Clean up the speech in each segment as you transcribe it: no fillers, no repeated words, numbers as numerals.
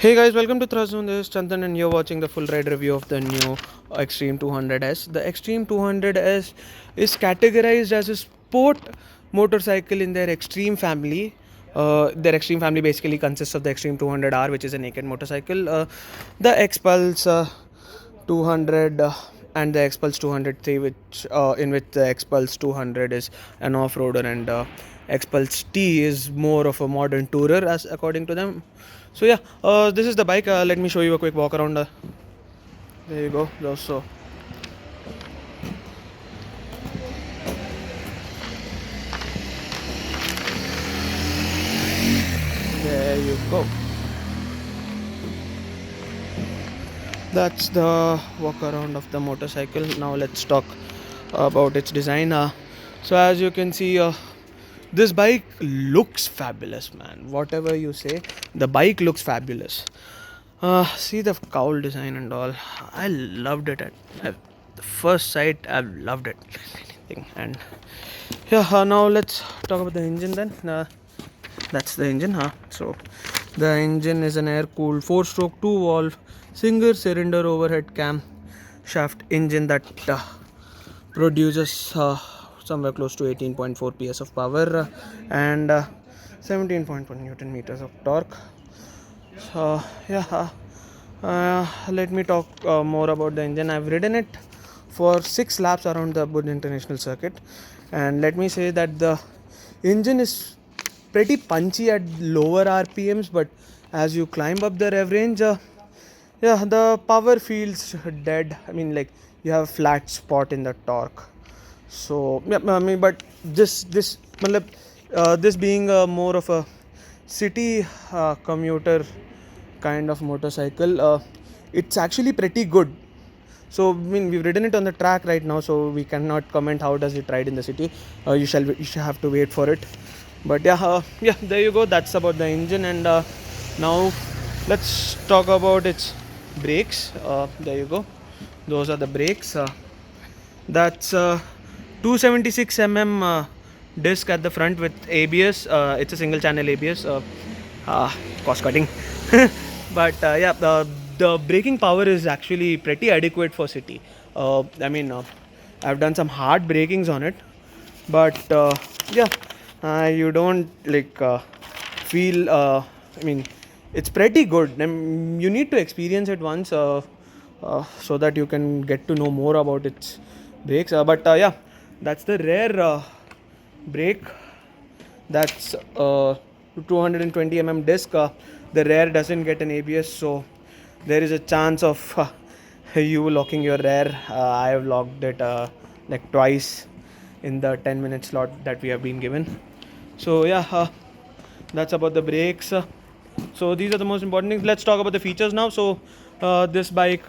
Hey guys, welcome to Thrust. This is Chandan and you're watching the full ride review of the new Xtreme 200S. The Xtreme 200S is categorized as a sport motorcycle in their Xtreme family. Their Xtreme family basically consists of the Xtreme 200R, which is a naked motorcycle, the X-Pulse 200 and the X-Pulse 203, which the X-Pulse 200 is an off-roader, and X-Pulse T is more of a modern tourer, as according to them. So yeah, this is the bike. Let me show you a quick walk around. There you go. So there you go. That's the walk around of the motorcycle. Now let's talk about its design. So as you can see, this bike looks fabulous, man. Whatever you say, the bike looks fabulous. See the cowl design and all. I loved it at the first sight. I've loved it. And yeah, now let's talk about the engine then. That's the engine, So the engine is an air-cooled 4-stroke 2-valve single-cylinder overhead cam shaft engine that produces somewhere close to 18.4 PS of power and 17.1 Newton meters of torque. So yeah, let me talk more about the engine. I've ridden it for 6 laps around the Abu Dhabi International Circuit, and let me say that the engine is pretty punchy at lower RPMs, but as you climb up the rev range, yeah, the power feels dead. I mean, like you have a flat spot in the torque. So yeah, I mean, but this being more of a city commuter kind of motorcycle, it's actually pretty good. So I mean, we've ridden it on the track right now, so we cannot comment how does it ride in the city. You shall have to wait for it. But yeah, there you go. That's about the engine, and now let's talk about its brakes. There you go. Those are the brakes. That's 276 mm disc at the front with ABS. It's a single channel ABS. Cost cutting. But yeah, the braking power is actually pretty adequate for city. I mean, I've done some hard brakings on it, but yeah, you don't feel. I mean, it's pretty good. You need to experience it once so that you can get to know more about its brakes. But yeah, that's the rear brake. That's 220 mm disc. The rear doesn't get an ABS, so there is a chance of you locking your rear. I have locked it like twice in the 10-minute slot that we have been given. So yeah, that's about the brakes. So these are the most important things. Let's talk about the features now. So this bike,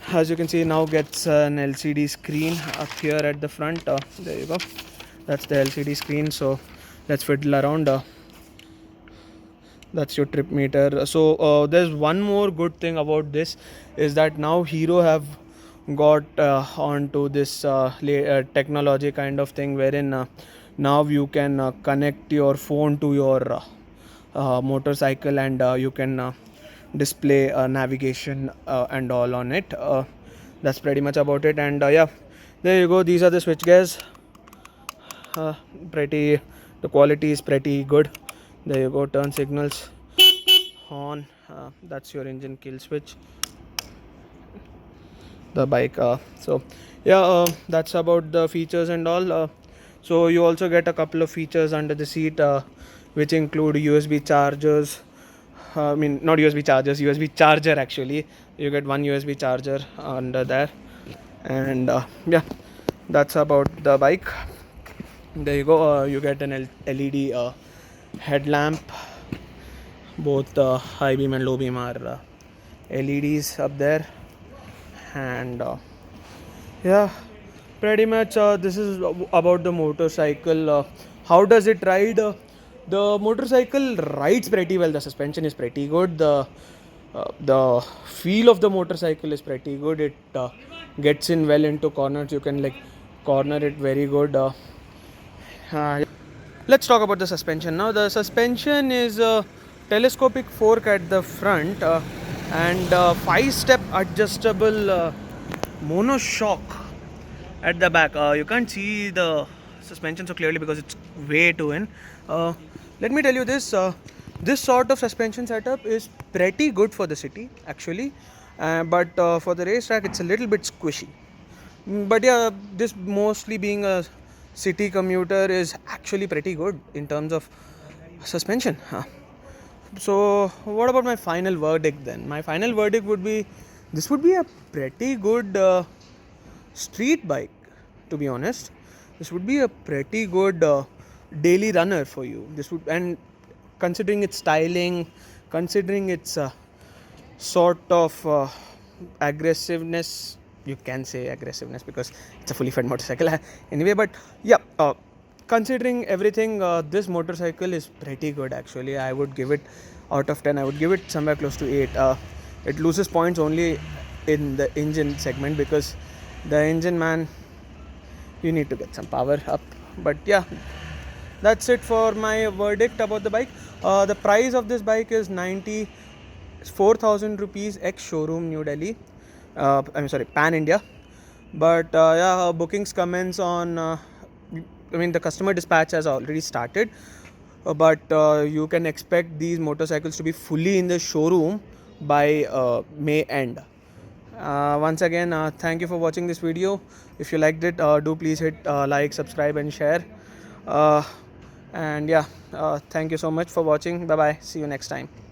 as you can see, now gets an LCD screen up here at the front. There you go. That's the LCD screen. So let's fiddle around. That's your trip meter. So there's one more good thing about this is that now Hero have got onto this technology kind of thing wherein now you can connect your phone to your motorcycle, and you can display navigation and all on it. That's pretty much about it, and yeah, there you go. These are the switch gears. The quality is pretty good. There you go. Turn signals on. That's your engine kill switch. The bike. So yeah, that's about the features and all. So you also get a couple of features under the seat, which include USB chargers. I mean, not USB chargers, USB charger actually. You get one USB charger under there, and yeah, that's about the bike. There you go. You get an LED headlamp. Both high beam and low beam are LEDs up there, and yeah, pretty much this is about the motorcycle. How does it ride? The motorcycle rides pretty well. The suspension is pretty good. The feel of the motorcycle is pretty good. It gets in well into corners. You can corner it very good. Let's talk about the suspension now. The suspension is telescopic fork at the front, and 5-step adjustable monoshock at the back. You can't see the suspension so clearly because it's way too in. Let me tell you this. This sort of suspension setup is pretty good for the city actually, but for the racetrack it's a little bit squishy. But yeah, this mostly being a city commuter is actually pretty good in terms of suspension. So what about my final verdict then? My final verdict would be this would be a pretty good street bike, to be honest. This would be a pretty good daily runner for you. This would, and considering its styling, considering its sort of aggressiveness, you can say aggressiveness because it's a fully fed motorcycle anyway, but yeah, considering everything, this motorcycle is pretty good actually. I would give it, out of 10 I would give it somewhere close to 8. It loses points only in the engine segment because the engine, man, you need to get some power up. But yeah, that's it for my verdict about the bike. The price of this bike is 94,000 rupees ex showroom, New Delhi. I'm sorry, Pan India. But yeah, bookings commence on the customer dispatch has already started, but you can expect these motorcycles to be fully in the showroom by May end. Once again, thank you for watching this video. If you liked it, do please hit like, subscribe and share. And yeah, thank you so much for watching. Bye bye, see you next time.